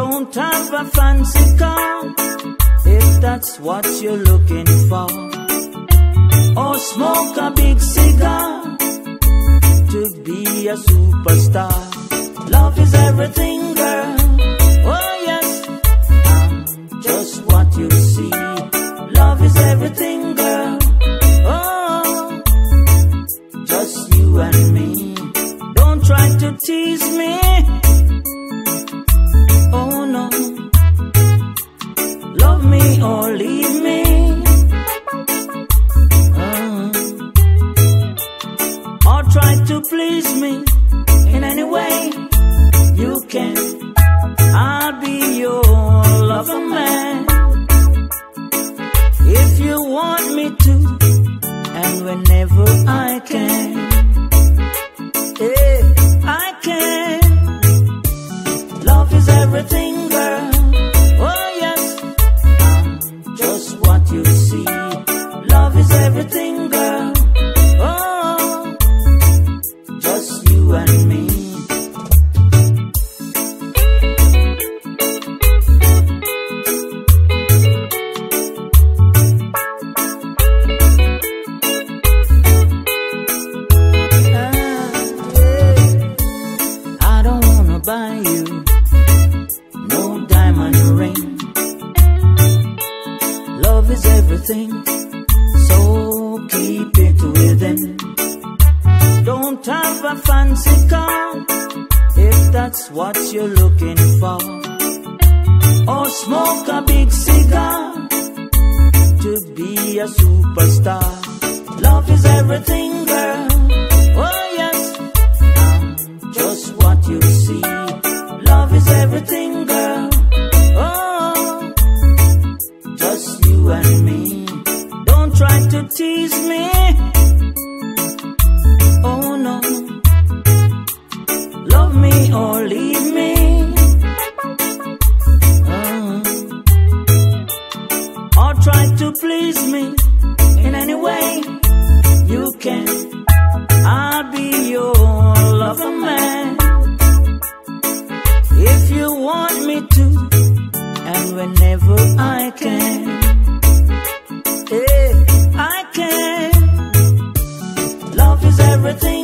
Don't have a fancy car if that's what you're looking for, or smoke a big cigar to be a superstar. Love is everything, girl. Oh yes, I'm just what you see. Love is everything, girl. Oh, just you and me. Don't try to tease me. Oh no, love me or leave me. Or try to please me in any way you can. I'll be your lover man if you want me to, and whenever I can. Yeah, I can. Love is everything, girl. Oh yes, I'm just what you see. Love is everything, girl. Oh, just you and me. I don't wanna buy you no diamond ring. Love is everything, so keep it within. Don't have a fancy car if that's what you're looking for, or smoke a big cigar to be a superstar. Love is everything, girl. Oh yes, I'm just what you see. Love is everything, girl. Oh, just you and me. Don't try to tease me. Oh no, love me or leave me. Or try to please me in any way you can. I'll be your lover man if you want me to, and whenever I can. Yeah, I can. Love is everything.